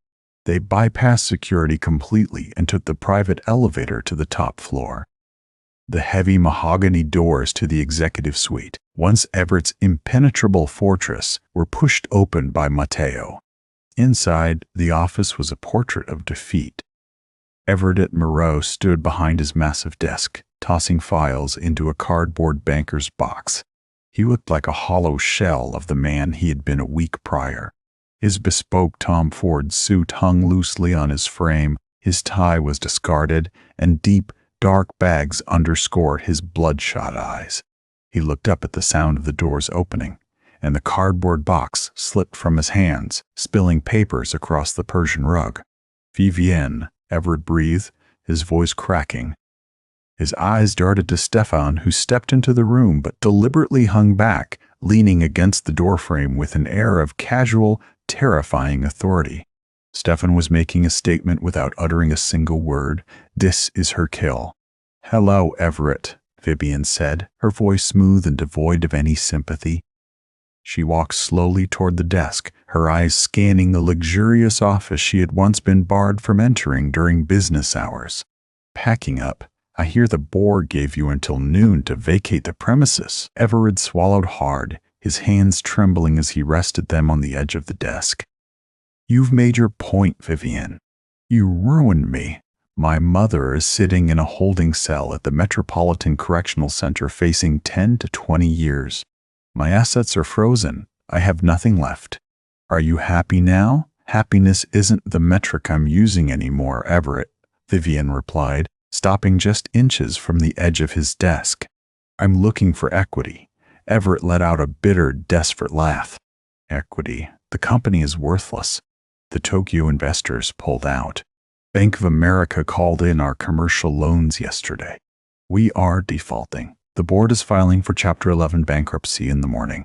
They bypassed security completely and took the private elevator to the top floor. The heavy mahogany doors to the executive suite, once Everett's impenetrable fortress, were pushed open by Matteo. Inside, the office was a portrait of defeat. Everett Moreau stood behind his massive desk, tossing files into a cardboard banker's box. He looked like a hollow shell of the man he had been a week prior. His bespoke Tom Ford suit hung loosely on his frame, his tie was discarded, and deep, dark bags underscored his bloodshot eyes. He looked up at the sound of the doors opening, and the cardboard box slipped from his hands, spilling papers across the Persian rug. Vivienne, Everett breathed, his voice cracking. His eyes darted to Stefan, who stepped into the room but deliberately hung back, leaning against the doorframe with an air of casual, terrifying authority. Stefan was making a statement without uttering a single word. This is her kill. "Hello, Everett," Vivienne said, her voice smooth and devoid of any sympathy. She walked slowly toward the desk, her eyes scanning the luxurious office she had once been barred from entering during business hours. "Packing up. I hear the board gave you until noon to vacate the premises." Everett swallowed hard, his hands trembling as he rested them on the edge of the desk. "You've made your point, Vivienne. You ruined me. My mother is sitting in a holding cell at the Metropolitan Correctional Center facing 10 to 20 years. My assets are frozen. I have nothing left. Are you happy now? Happiness isn't the metric I'm using anymore, Everett," Vivienne replied, stopping just inches from the edge of his desk. "I'm looking for equity." Everett let out a bitter, desperate laugh. "Equity? The company is worthless. The Tokyo investors pulled out. Bank of America called in our commercial loans yesterday. We are defaulting. The board is filing for Chapter 11 bankruptcy in the morning.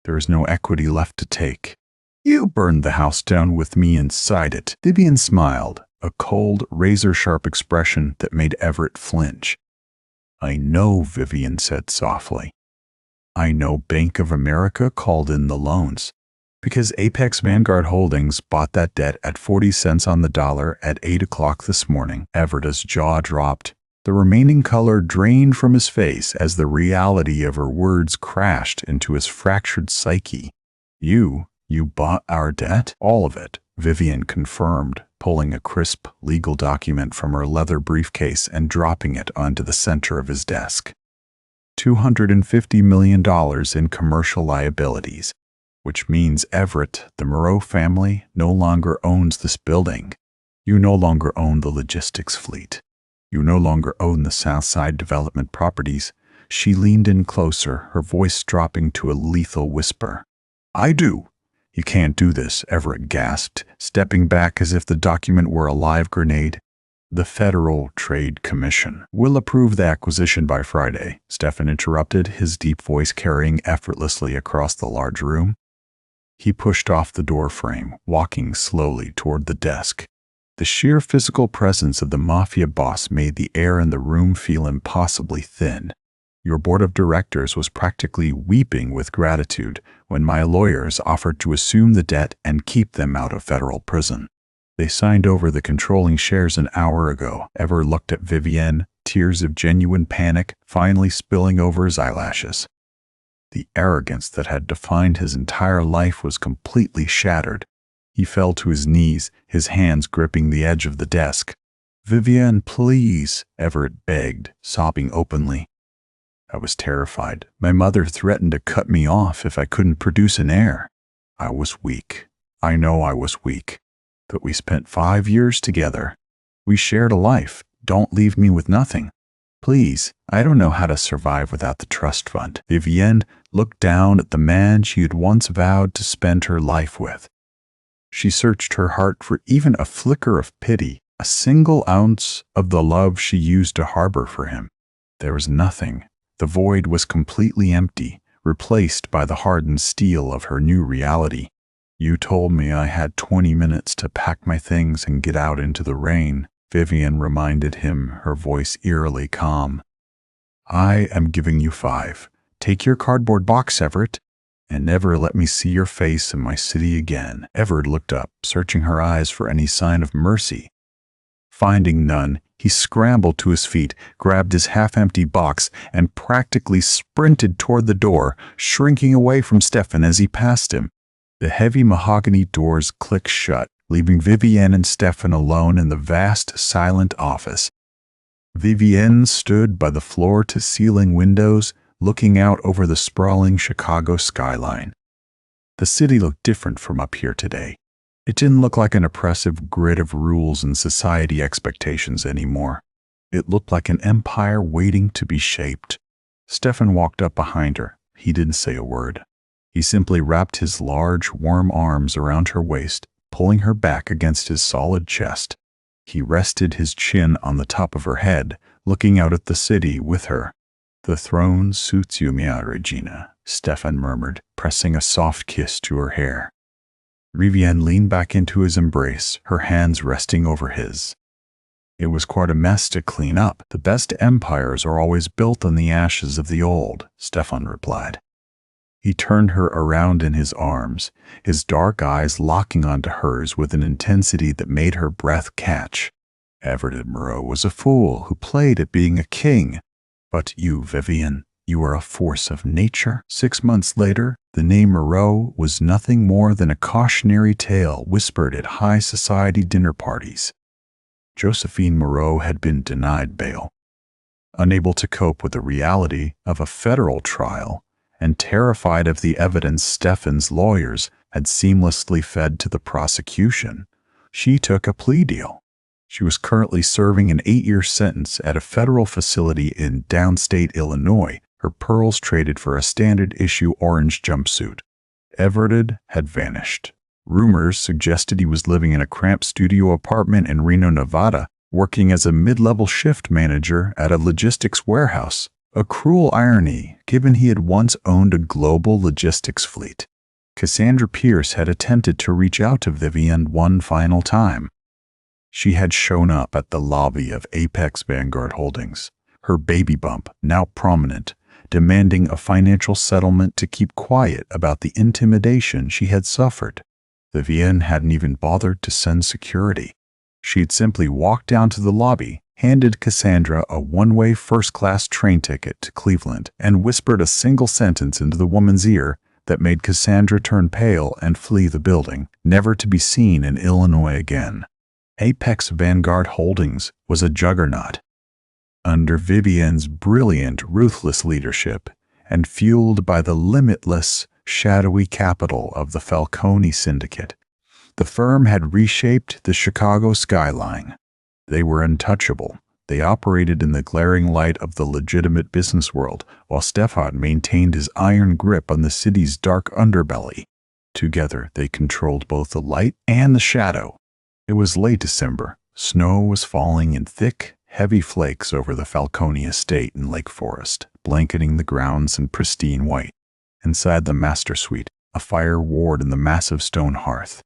There is no equity left to take." "You burned the house down with me inside it." Vivienne smiled, a cold, razor-sharp expression that made Everett flinch. "I know," Vivienne said softly. "I know Bank of America called in the loans. Because Apex Vanguard Holdings bought that debt at 40 cents on the dollar at 8 o'clock this morning." Everett's jaw dropped. The remaining color drained from his face as the reality of her words crashed into his fractured psyche. You bought our debt?" "All of it," Vivienne confirmed, pulling a crisp legal document from her leather briefcase and dropping it onto the center of his desk. $250 million in commercial liabilities, which means Everett, the Moreau family, no longer owns this building. You no longer own the logistics fleet. You no longer own the Southside Development properties. She leaned in closer, her voice dropping to a lethal whisper. I do. You can't do this, Everett gasped, stepping back as if the document were a live grenade. The Federal Trade Commission will approve the acquisition by Friday, Stefan interrupted, his deep voice carrying effortlessly across the large room. He pushed off the door frame, walking slowly toward the desk. The sheer physical presence of the Mafia boss made the air in the room feel impossibly thin. Your board of directors was practically weeping with gratitude when my lawyers offered to assume the debt and keep them out of federal prison. They signed over the controlling shares an hour ago. Ever looked at Vivienne, tears of genuine panic finally spilling over his eyelashes. The arrogance that had defined his entire life was completely shattered. He fell to his knees, his hands gripping the edge of the desk. Vivienne, please, Everett begged, sobbing openly. I was terrified. My mother threatened to cut me off if I couldn't produce an heir. I was weak. I know I was weak. But we spent 5 years together. We shared a life. Don't leave me with nothing. Please, I don't know how to survive without the trust fund. Vivienne looked down at the man she had once vowed to spend her life with. She searched her heart for even a flicker of pity, a single ounce of the love she used to harbor for him. There was nothing. The void was completely empty, replaced by the hardened steel of her new reality. You told me I had 20 minutes to pack my things and get out into the rain, Vivienne reminded him, her voice eerily calm. I am giving you 5. Take your cardboard box, Everett, and never let me see your face in my city again. Everett looked up, searching her eyes for any sign of mercy. Finding none, he scrambled to his feet, grabbed his half-empty box, and practically sprinted toward the door, shrinking away from Stefan as he passed him. The heavy mahogany doors clicked shut, leaving Vivienne and Stefan alone in the vast, silent office. Vivienne stood by the floor-to-ceiling windows, looking out over the sprawling Chicago skyline. The city looked different from up here today. It didn't look like an oppressive grid of rules and society expectations anymore. It looked like an empire waiting to be shaped. Stefan walked up behind her. He didn't say a word. He simply wrapped his large, warm arms around her waist, pulling her back against his solid chest. He rested his chin on the top of her head, looking out at the city with her. The throne suits you, mia regina, Stefan murmured, pressing a soft kiss to her hair. Vivienne leaned back into his embrace, her hands resting over his. It was quite a mess to clean up. The best empires are always built on the ashes of the old, Stefan replied. He turned her around in his arms, his dark eyes locking onto hers with an intensity that made her breath catch. Everett Moreau was a fool who played at being a king. But you, Vivienne, you are a force of nature. 6 months later, the name Moreau was nothing more than a cautionary tale whispered at high society dinner parties. Josephine Moreau had been denied bail. Unable to cope with the reality of a federal trial, and terrified of the evidence Stefan's lawyers had seamlessly fed to the prosecution, she took a plea deal. She was currently serving an 8-year sentence at a federal facility in downstate Illinois, her pearls traded for a standard-issue orange jumpsuit. Everett had vanished. Rumors suggested he was living in a cramped studio apartment in Reno, Nevada, working as a mid-level shift manager at a logistics warehouse. A cruel irony, given he had once owned a global logistics fleet. Cassandra Pierce had attempted to reach out to Vivienne one final time. She had shown up at the lobby of Apex Vanguard Holdings, her baby bump now prominent, demanding a financial settlement to keep quiet about the intimidation she had suffered. Vivienne hadn't even bothered to send security. She'd simply walked down to the lobby, handed Cassandra a one-way first-class train ticket to Cleveland, and whispered a single sentence into the woman's ear that made Cassandra turn pale and flee the building, never to be seen in Illinois again. Apex Vanguard Holdings was a juggernaut. Under Vivienne's brilliant, ruthless leadership, and fueled by the limitless, shadowy capital of the Falcone syndicate, The firm had reshaped the Chicago skyline. They were untouchable. They operated in the glaring light of the legitimate business world, while Stefan maintained his iron grip on the city's dark underbelly. Together, they controlled both the light and the shadow. It was late December. Snow was falling in thick, heavy flakes over the Falcone estate in Lake Forest, blanketing the grounds in pristine white. Inside the master suite, a fire roared in the massive stone hearth.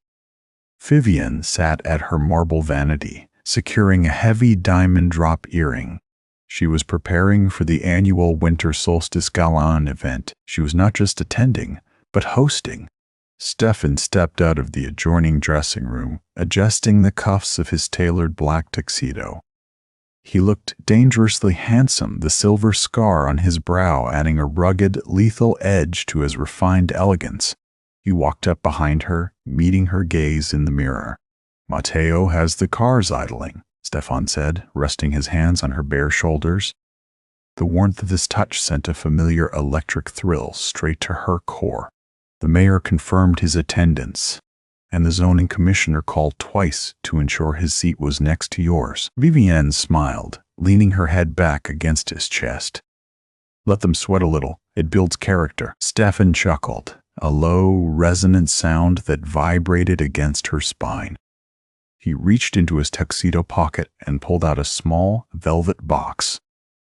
Vivienne sat at her marble vanity, securing a heavy diamond drop earring. She was preparing for the annual winter solstice gala event. She was not just attending, but hosting. Stefan stepped out of the adjoining dressing room, adjusting the cuffs of his tailored black tuxedo. He looked dangerously handsome, the silver scar on his brow adding a rugged, lethal edge to his refined elegance. He walked up behind her, meeting her gaze in the mirror. "Matteo has the cars idling," Stefan said, resting his hands on her bare shoulders. The warmth of his touch sent a familiar electric thrill straight to her core. The mayor confirmed his attendance, and the zoning commissioner called twice to ensure his seat was next to yours. Vivienne smiled, leaning her head back against his chest. "Let them sweat a little. It builds character." Stefan chuckled, a low, resonant sound that vibrated against her spine. He reached into his tuxedo pocket and pulled out a small, velvet box.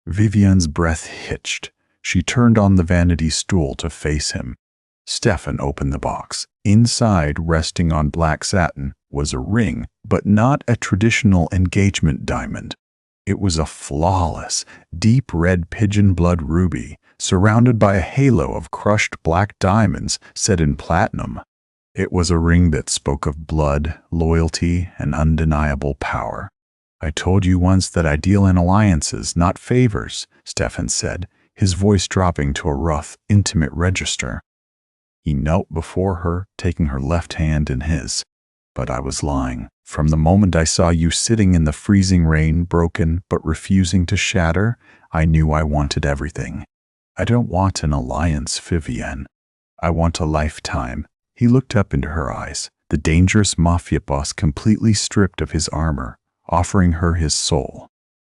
Vivienne's breath hitched. She turned on the vanity stool to face him. Stefan opened the box. Inside, resting on black satin, was a ring, but not a traditional engagement diamond. It was a flawless, deep red pigeon blood ruby, surrounded by a halo of crushed black diamonds set in platinum. It was a ring that spoke of blood, loyalty, and undeniable power. "I told you once that I deal in alliances, not favors," Stefan said, his voice dropping to a rough, intimate register. He knelt before her, taking her left hand in his. "But I was lying. From the moment I saw you sitting in the freezing rain, broken but refusing to shatter, I knew I wanted everything. I don't want an alliance, Vivienne. I want a lifetime." He looked up into her eyes, the dangerous Mafia boss completely stripped of his armor, offering her his soul.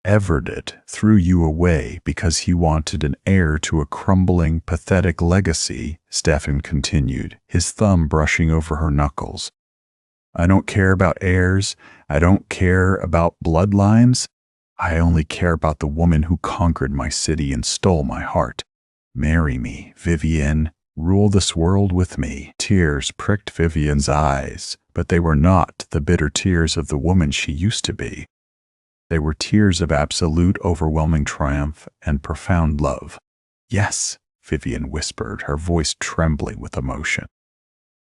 "Everett threw you away because he wanted an heir to a crumbling, pathetic legacy," Stefan continued, his thumb brushing over her knuckles. "I don't care about heirs. I don't care about bloodlines. I only care about the woman who conquered my city and stole my heart. Marry me, Vivienne. Rule this world with me." Tears pricked Vivienne's eyes, but they were not the bitter tears of the woman she used to be. They were tears of absolute, overwhelming triumph and profound love. "Yes," Vivienne whispered, her voice trembling with emotion.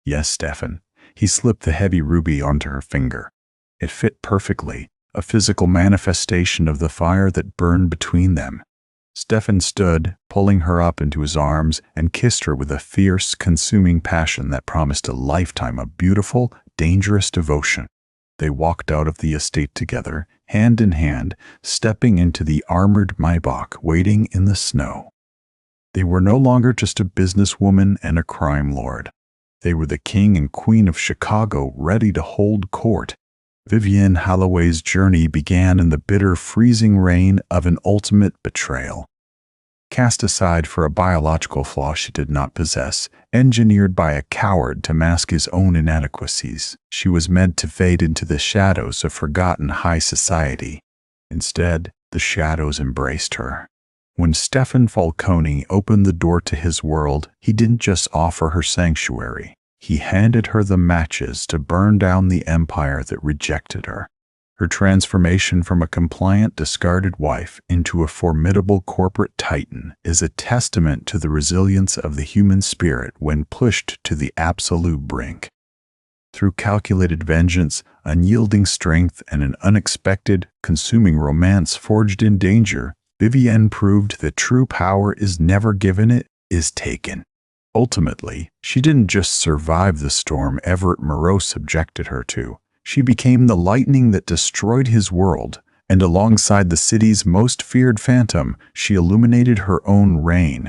"Yes, Stefan." He slipped the heavy ruby onto her finger. It fit perfectly, a physical manifestation of the fire that burned between them. Stefan stood, pulling her up into his arms, and kissed her with a fierce, consuming passion that promised a lifetime of beautiful, dangerous devotion. They walked out of the estate together, hand in hand, stepping into the armored Maybach waiting in the snow. They were no longer just a businesswoman and a crime lord. They were the king and queen of Chicago, ready to hold court. Vivienne Holloway's journey began in the bitter, freezing rain of an ultimate betrayal. Cast aside for a biological flaw she did not possess, engineered by a coward to mask his own inadequacies, she was meant to fade into the shadows of forgotten high society. Instead, the shadows embraced her. When Stefan Falcone opened the door to his world, he didn't just offer her sanctuary. He handed her the matches to burn down the empire that rejected her. Her transformation from a compliant, discarded wife into a formidable corporate titan is a testament to the resilience of the human spirit when pushed to the absolute brink. Through calculated vengeance, unyielding strength, and an unexpected, consuming romance forged in danger, Vivienne proved that true power is never given, it is taken. Ultimately, she didn't just survive the storm Everett Moreau subjected her to. She became the lightning that destroyed his world, and alongside the city's most feared phantom, she illuminated her own reign.